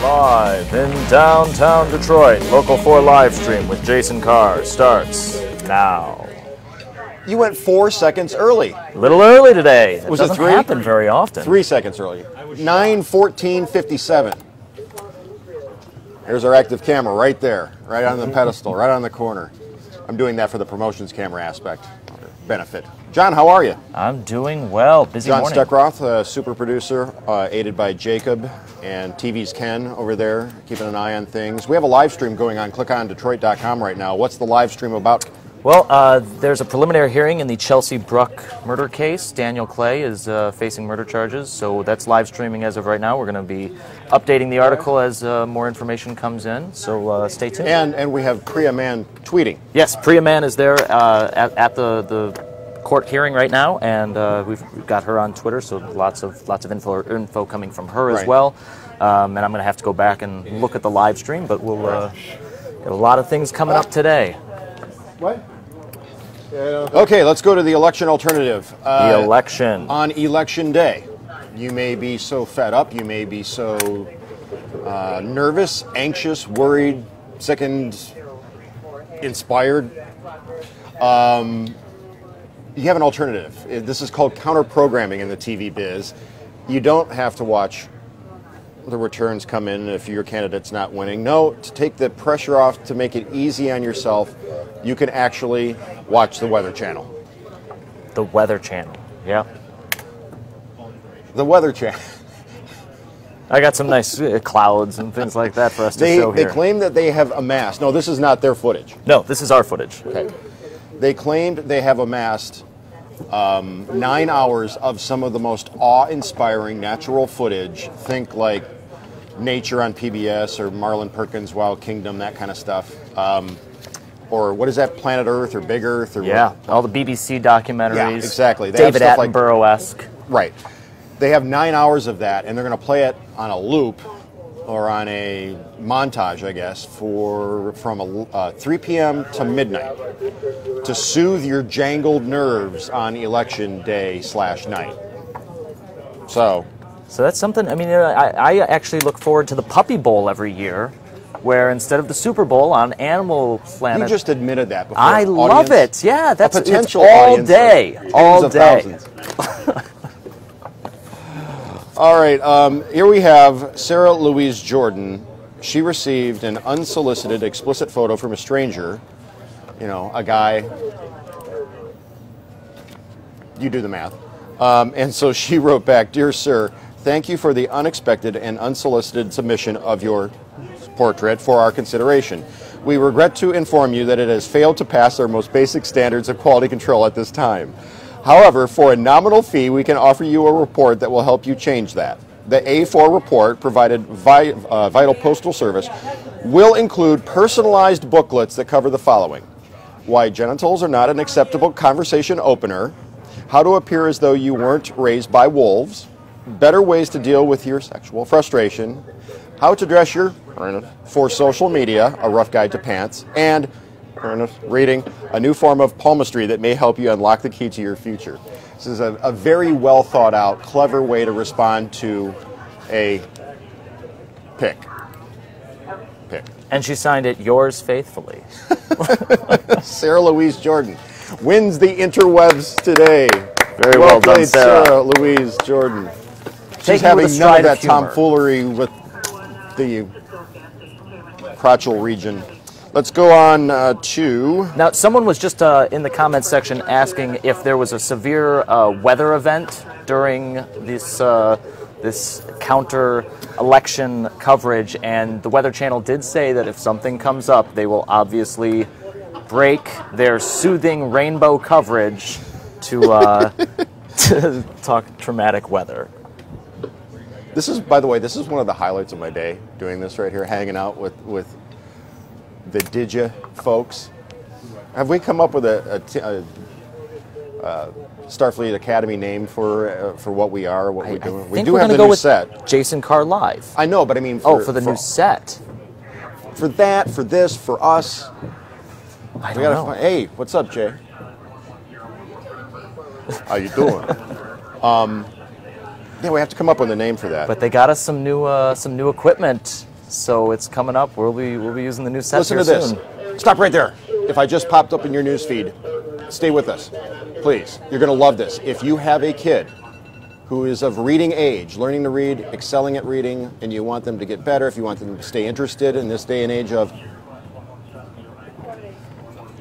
Live in downtown Detroit, Local 4 live stream with Jason Carr starts now. You went 4 seconds early. A little early today. It Was doesn't it 3? happen very often. 3 seconds early. 9:14:57. There's our active camera right there, right on the pedestal, right on the corner. I'm doing that for the promotions camera aspect, benefit. John, how are you? I'm doing well. Busy John morning. Steckroth, super producer, aided by Jacob and TV's Ken over there, keeping an eye on things. We have a live stream going on. Click on Detroit.com right now. What's the live stream about? Well, there's a preliminary hearing in the Chelsea Bruck murder case. Daniel Clay is facing murder charges, so that's live streaming as of right now. We're going to be updating the article as more information comes in, so stay tuned. And we have Priya Man tweeting. Yes, Priya Man is there at the court hearing right now, and we've got her on Twitter, so lots of info coming from her as well. And I'm going to have to go back and look at the live stream, but we'll get a lot of things coming up today. What? Okay, let's go to the election alternative. The election. On election day, you may be so fed up, you may be so nervous, anxious, worried, sickened, inspired. You have an alternative. This is called counter-programming in the TV biz. You don't have to watch the returns come in if your candidate's not winning. No, to take the pressure off, to make it easy on yourself, you can actually watch the Weather Channel. The Weather Channel, yeah. The Weather Channel. I got some nice clouds and things like that for us to show here. They claim that they have amassed. No, this is not their footage. No, this is our footage. Okay. They claimed they have amassed 9 hours of some of the most awe-inspiring natural footage. Think like Nature on PBS or Marlon Perkins' Wild Kingdom, that kind of stuff. Or what is that, Planet Earth or Big Earth? Or yeah, what? all the BBC documentaries. Yeah, exactly. They David Attenborough-esque. Right. They have 9 hours of that, and they're going to play it on a loop or on a montage, I guess, from 3 p.m. to midnight to soothe your jangled nerves on election day /night. So that's something. I mean, I actually look forward to the Puppy Bowl every year, where instead of the Super Bowl on Animal Planet, you just admitted that before. I love it. Yeah, that's a potential all audience day, all day. All right, here we have Sarah Louise Jordan. She received an unsolicited explicit photo from a stranger, you know, a guy. You do the math. And so she wrote back, "Dear Sir, thank you for the unexpected and unsolicited submission of your portrait for our consideration. We regret to inform you that it has failed to pass our most basic standards of quality control at this time. However, for a nominal fee, we can offer you a report that will help you change that. The A4 report, provided Vital Postal Service, will include personalized booklets that cover the following: why genitals are not an acceptable conversation opener, how to appear as though you weren't raised by wolves, better ways to deal with your sexual frustration, how to dress your for social media, a rough guide to pants, and reading a new form of palmistry that may help you unlock the key to your future." This is a very well thought out, clever way to respond to a pick. And she signed it, "Yours faithfully." Sarah Louise Jordan wins the interwebs today. Very well done, played, Sarah Louise Jordan. She's having none of that tomfoolery with the crotchal region. Let's go on to... Now, someone was just in the comments section asking if there was a severe weather event during this counter-election coverage, and the Weather Channel did say that if something comes up, they will obviously break their soothing rainbow coverage to talk traumatic weather. This is, by the way, this is one of the highlights of my day, doing this right here, hanging out with the Digi folks. Have we come up with a Starfleet Academy name for what we are, what we're doing? We do have the new set. Jason Carr Live. I know, but I mean, for the new set. For that, for this, for us. I don't know. Hey, what's up, Jay? How you doing? Yeah, we have to come up with a name for that. But they got us some new equipment So it's coming up. We'll be using the new set. Listen to this. Soon. Stop right there. If I just popped up in your news feed, stay with us, please. You're going to love this. If you have a kid who is of reading age, learning to read, excelling at reading, and you want them to get better, if you want them to stay interested in this day and age of...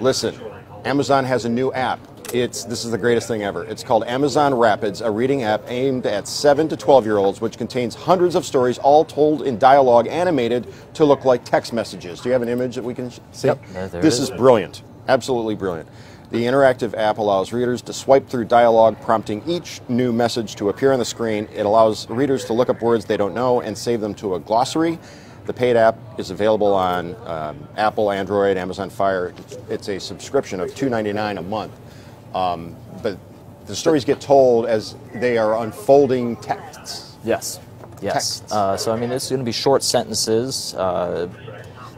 Listen, Amazon has a new app. This is the greatest thing ever. It's called Amazon Rapids, a reading app aimed at 7 to 12-year-olds, which contains hundreds of stories, all told in dialogue, animated to look like text messages. Do you have an image that we can see? Yep. This is brilliant. Absolutely brilliant. The interactive app allows readers to swipe through dialogue, prompting each new message to appear on the screen. It allows readers to look up words they don't know and save them to a glossary. The paid app is available on Apple, Android, Amazon Fire. It's a subscription of $2.99 a month. But the stories get told as they are unfolding texts. Yes. Yes. Texts. So I mean, it's going to be short sentences. The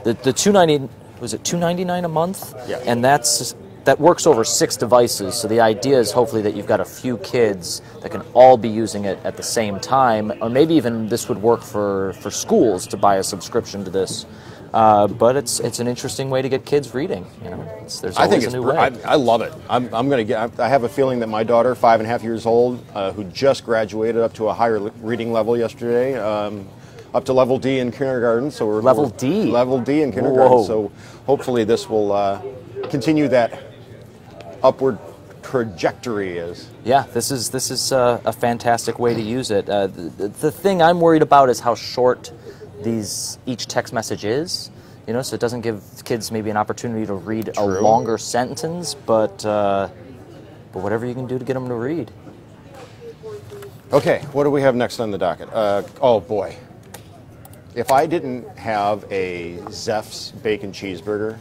$2.90 was it $2.99 a month? Yeah. And that works over 6 devices. So the idea is hopefully that you've got a few kids that can all be using it at the same time, or maybe even this would work for schools to buy a subscription to this. But it's an interesting way to get kids reading. You know, there's always a new way. I love it. I'm going to get. I have a feeling that my daughter, 5.5 years old, who just graduated up to a higher reading level yesterday, up to level D in kindergarten. So we're level D. Level D in kindergarten. Whoa. So hopefully this will continue that upward trajectory. This is a fantastic way to use it. The thing I'm worried about is how short each text message is, you know, so it doesn't give kids maybe an opportunity to read a longer sentence, but whatever you can do to get them to read. Okay, what do we have next on the docket? Oh boy, if I didn't have a Zeff's bacon cheeseburger,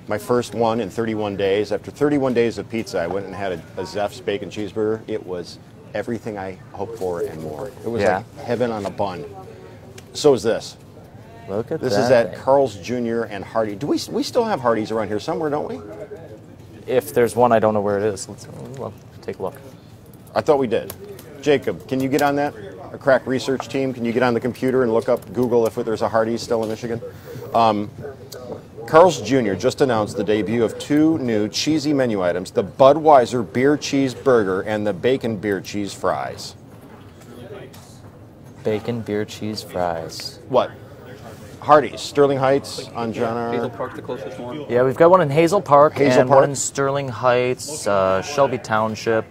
my first one in 31 days, after 31 days of pizza, I went and had a Zeff's bacon cheeseburger. It was everything I hoped for and more. It was like heaven on a bun. So is this. Look at this. This is at Carl's Jr. and Hardees. Do we still have Hardees around here somewhere, don't we? If there's one, I don't know where it is. Let's take a look. I thought we did. Jacob, can you get on that? A crack research team, can you get on the computer and look up, Google if there's a Hardees still in Michigan? Carl's Jr. just announced the debut of 2 new cheesy menu items, the Budweiser Beer Cheese Burger and the Bacon Beer Cheese Fries. Bacon Beer Cheese Fries. What? Hardees, Sterling Heights on John R. Hazel Park, the closest one. Yeah, we've got one in Hazel Park and one in Sterling Heights, Shelby Township.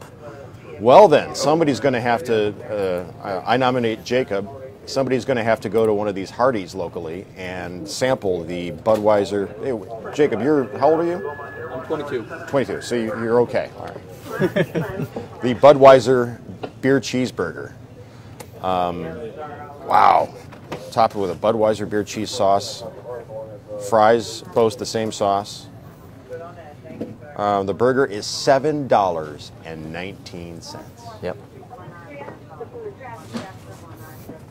Well then, somebody's going to have to, I nominate Jacob, somebody's going to have to go to one of these Hardees locally and sample the Budweiser. Hey, Jacob, how old are you? I'm 22. 22, so you're okay. All right. The Budweiser Beer Cheeseburger. Wow. Topped with a Budweiser beer cheese sauce. Fries boast the same sauce. The burger is $7.19. Yep.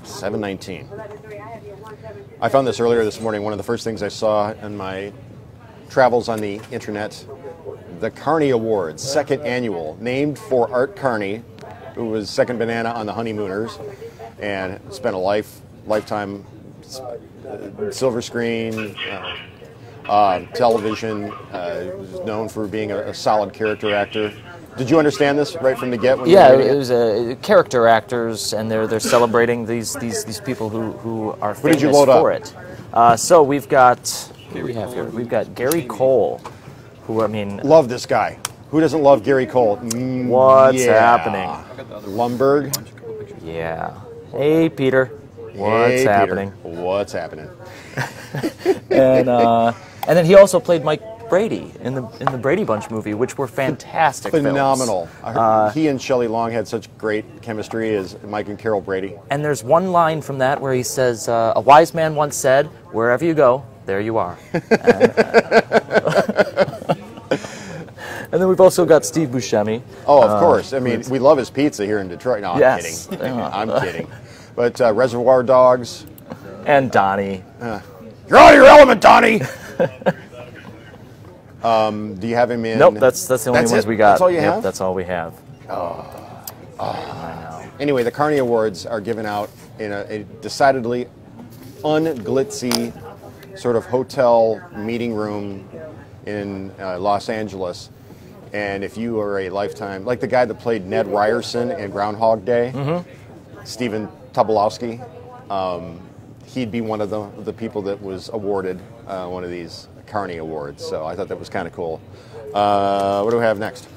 $7.19. I found this earlier this morning. One of the first things I saw in my travels on the internet, the Carney Awards, 2nd annual, named for Art Carney, who was second banana on the Honeymooners, and spent a lifetime silver screen, television. Was known for being a solid character actor. Did you understand this right from the get? When yeah, it was character actors, and they're celebrating these people who are famous for it. So we've got who do we have here? We've got Gary Cole, who love this guy. Who doesn't love Gary Cole? What's happening? Lumberg. Yeah. Hey, Peter. What's happening? What's happening? And then he also played Mike Brady in the Brady Bunch movie, which were fantastic. Phenomenal. Films. I heard he and Shelley Long had such great chemistry as Mike and Carol Brady. And there's one line from that where he says, "A wise man once said, wherever you go, there you are." And then we've also got Steve Buscemi. Oh, of course. I mean, we love his pizza here in Detroit. No, I'm kidding. I'm kidding. But Reservoir Dogs. And Donnie. You're out of your element, Donnie! Do you have him in? Nope, that's the only ones we got. That's all you have? That's all we have. I know. Anyway, the Carney Awards are given out in a decidedly unglitzy sort of hotel meeting room in Los Angeles. And if you are a lifetime, like the guy that played Ned Ryerson in Groundhog Day, Stephen Tobolowsky, he'd be one of the people that was awarded one of these Carney Awards. So I thought that was kind of cool. What do we have next?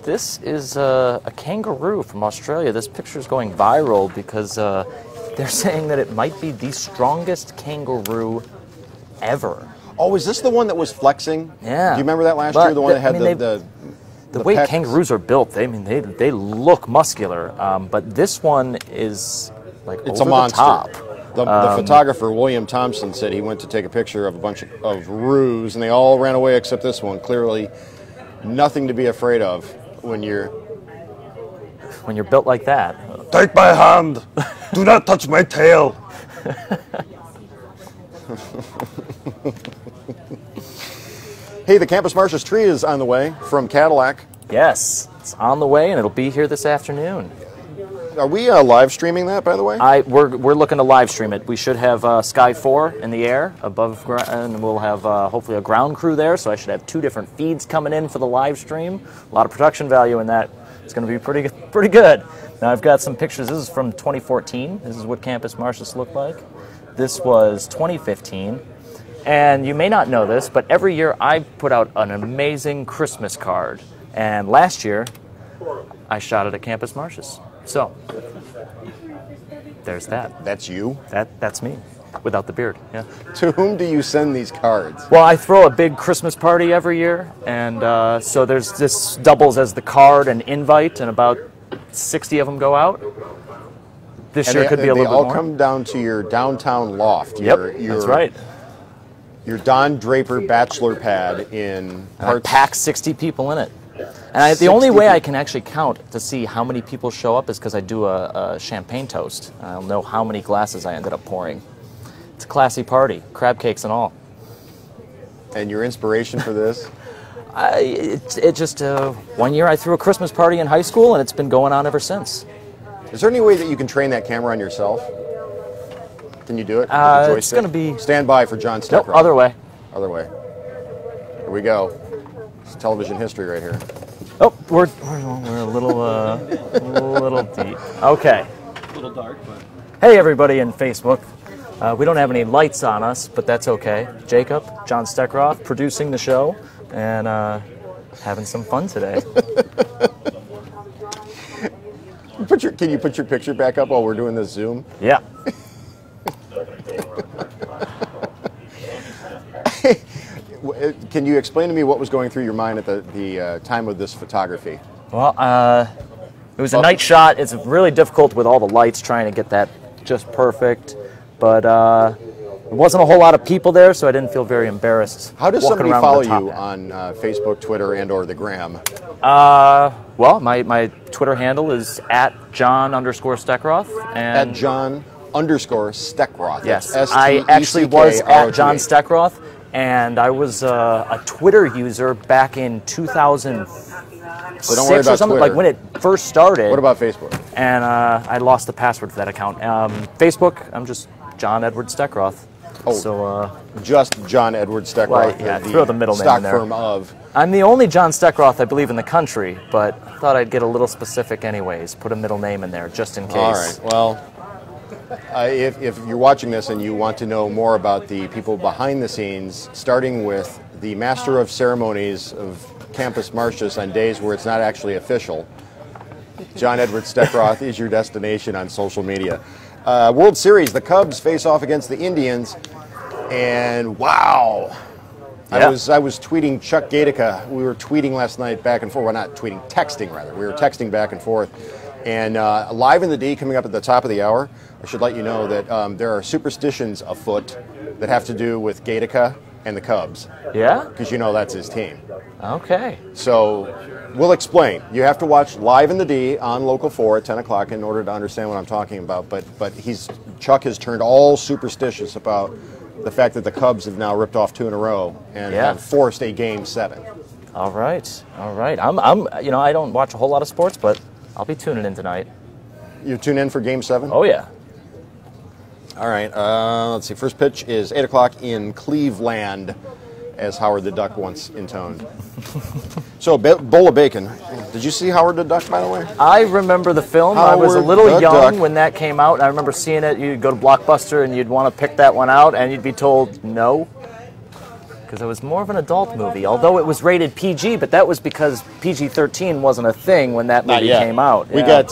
This is a kangaroo from Australia. This picture is going viral because they're saying that it might be the strongest kangaroo ever. Oh, is this the one that was flexing? Yeah. Do you remember that last year? The one that had the way pecs? Kangaroos are built, they look muscular, but this one is like It's over a monster. the top. The photographer, William Thompson, said he went to take a picture of a bunch of roos, and they all ran away except this one. Clearly, nothing to be afraid of when you're built like that. Take my hand. Do not touch my tail. Hey, the Campus Martius tree is on the way from Cadillac. Yes, it's on the way, and it'll be here this afternoon. Are we live streaming that, by the way? We're looking to live stream it. We should have Sky 4 in the air above, and we'll have hopefully a ground crew there. So I should have 2 different feeds coming in for the live stream. A lot of production value in that. It's going to be pretty good. Now I've got some pictures. This is from 2014. This is what Campus Martius looked like. This was 2015. And you may not know this, but every year I put out an amazing Christmas card. And last year, I shot it at Campus Martius. So, there's that. That's you? That's me, without the beard, yeah. To whom do you send these cards? Well, I throw a big Christmas party every year, and so this doubles as the card and invite, and about 60 of them go out. This year could be a little bit more. They all come down to your downtown loft. Yep, that's right. Your Don Draper bachelor pad in I pack 60 people in it. And the only way I can actually count to see how many people show up is because I do a champagne toast. I'll know how many glasses I ended up pouring. It's a classy party, crab cakes and all. And your inspiration for this? One year I threw a Christmas party in high school, and it's been going on ever since. Is there any way that you can train that camera on yourself? Can you do it? It's going to be... Stand by for John Steckroth. Nope, other way. Other way. Here we go. It's television history right here. Oh, we're a little deep. Okay. A little dark, but... Hey, everybody in Facebook. We don't have any lights on us, but that's okay. Jacob, John Steckroth, producing the show, and having some fun today. Can you put your picture back up while we're doing this Zoom? Yeah. Can you explain to me what was going through your mind at the time of this photography? Well, it was a night shot. It's really difficult with all the lights trying to get that just perfect. But there wasn't a whole lot of people there, so I didn't feel very embarrassed. How does walking somebody around follow with a top you hat. on Facebook, Twitter, and/or the Gram? Well, my Twitter handle is @John_Steckroth. And @John_Steckroth. Yes, That's I actually was STECKROTH. at John Steckroth, and I was a Twitter user back in 2006 So don't worry about or something, Twitter. like when it first started. What about Facebook? And I lost the password for that account. Facebook, I'm just John Edward Steckroth. Oh, so just John Edward Steckroth. Right, yeah, throw the middle name stock in there. firm of. I'm the only John Steckroth, I believe, in the country, but I thought I'd get a little specific anyways. Put a middle name in there just in case. All right. Well, if you're watching this and you want to know more about the people behind the scenes, starting with the master of ceremonies of Campus Martius on days where it's not actually official, John Edward Steckroth is your destination on social media. World Series, the Cubs face off against the Indians, and wow. Yeah. I was tweeting Chuck Gatica. We were tweeting last night back and forth. Well, not tweeting, texting rather. We were texting back and forth. And Live in the D coming up at the top of the hour, I should let you know that there are superstitions afoot that have to do with Gatica and the Cubs. Yeah? Because you know that's his team. Okay. So we'll explain. You have to watch Live in the D on Local 4 at 10 o'clock in order to understand what I'm talking about. But Chuck has turned all superstitious about the fact that the Cubs have now ripped off 2 in a row and have forced a Game 7. All right. I don't watch a whole lot of sports, but I'll be tuning in tonight. You tune in for Game 7? Oh, yeah. All right. Let's see. First pitch is 8 o'clock in Cleveland, as Howard the Duck once intoned. So, bowl of bacon. Did you see Howard the Duck, by the way? I remember the film. I was a Howard little the young Duck. when that came out. I remember seeing it. You'd go to Blockbuster and you'd want to pick that one out, and you'd be told no, because it was more of an adult movie. Although it was rated PG, but that was because PG-13 wasn't a thing when that movie came out. We got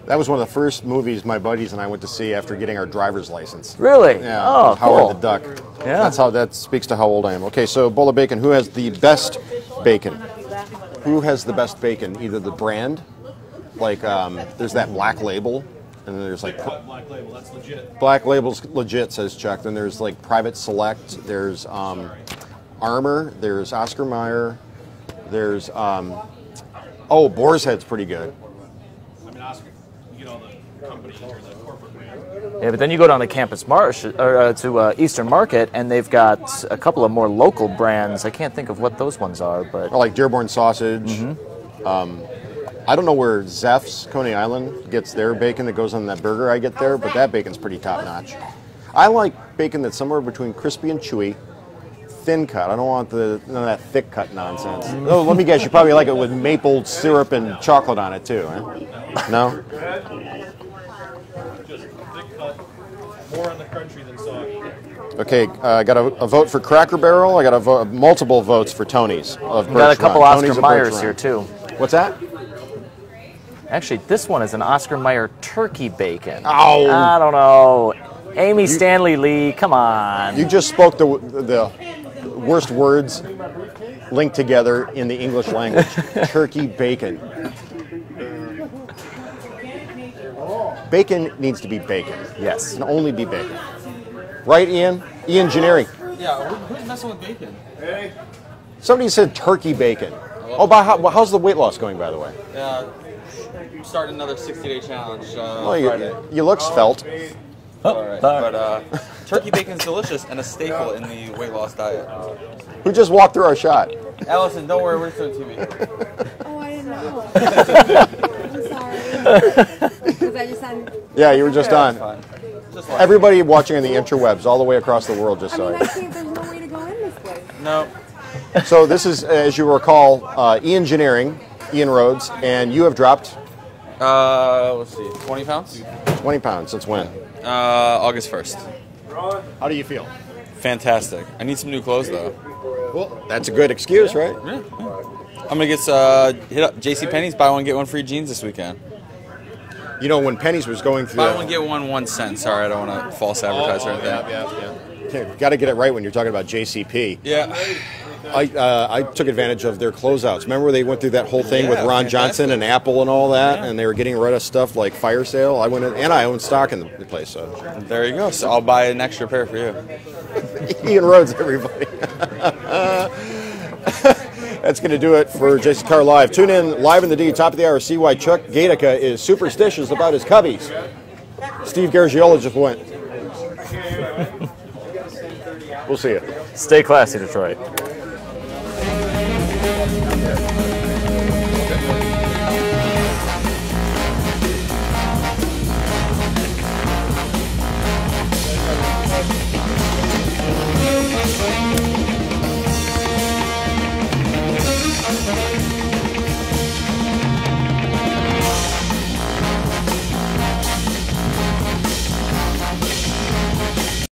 that was one of the first movies my buddies and I went to see after getting our driver's license. Really? Yeah. Oh, Howard cool. the Duck. Yeah. That speaks to how old I am. Okay, so bowl of bacon. Who has the best bacon? Who has the best bacon? Either the brand, like there's that Black Label, and then there's like Black Label, that's legit. Black Label's legit, says Chuck. Then there's like Private Select. There's Armour. There's Oscar Mayer. There's Boar's Head's pretty good. I mean, Oscar, you get all the companies or the corporate man. Yeah, but then you go down to Campus to Eastern Market, and they've got a couple of more local brands. I can't think of what those ones are, but Or like Dearborn Sausage. I don't know where Zeff's, Coney Island, gets their bacon that goes on that burger I get there, but that bacon's pretty top-notch. I like bacon that's somewhere between crispy and chewy, thin cut. I don't want none of that thick cut nonsense. Oh, let me guess, you probably like it with maple syrup and chocolate on it too, huh? No? Just thick cut, more on the crunchy than soft. Okay, I got a vote for Cracker Barrel. I got multiple votes for Tony's. Of we got a Birch couple Run. Oscar Tony's of Mayers Birch here, Run. too. What's that? Actually, this one is an Oscar Mayer turkey bacon. Oh. I don't know. Amy Stanley Lee, come on. You just spoke the worst words linked together in the English language. Turkey bacon. Bacon needs to be bacon. Yes. It can only be bacon. Right, Ian? Ian Generi. Yeah, who's messing with bacon? Somebody said turkey bacon. Oh, how's the weight loss going, by the way? Starting another 60-day challenge Well, Friday. you look svelte. All right. But turkey bacon's delicious and a staple in the weight loss diet. Who just walked through our shot? Allison, don't worry, we're just doing TV. Oh, I didn't know. I'm sorry. Because I just had. Yeah, you were just That's on. fine. Just like Everybody watching on the interwebs all the way across the world just I saw mean, it. I think there's no way to go in this place. no. So this is, as you recall, Ian Genering, Ian Rhodes, and you have dropped Let's see, 20 pounds? 20 pounds. Since when? August 1st. How do you feel? Fantastic. I need some new clothes though. Well, that's a good excuse, right? Yeah. I'm gonna get hit up JCPenney's, buy one get one free jeans this weekend. You know, when Penny's was going through Buy one get one 1 cent. Sorry, I don't want to false advertise or anything. Yeah. Got to get it right when you're talking about JCP. Yeah. I took advantage of their closeouts. Remember where they went through that whole thing with Yeah, Ron fantastic. Johnson and Apple and all that, Yeah. and they were getting rid of stuff like fire sale. I went in, and I own stock in the place. So There you go. So I'll buy an extra pair for you. Ian Rhodes, everybody. That's going to do it for Jason Carr Live. Tune in live in the D, top of the hour. See why Chuck Gatica is superstitious about his cubbies. Steve Garagiola just went. We'll see you. Stay classy, Detroit.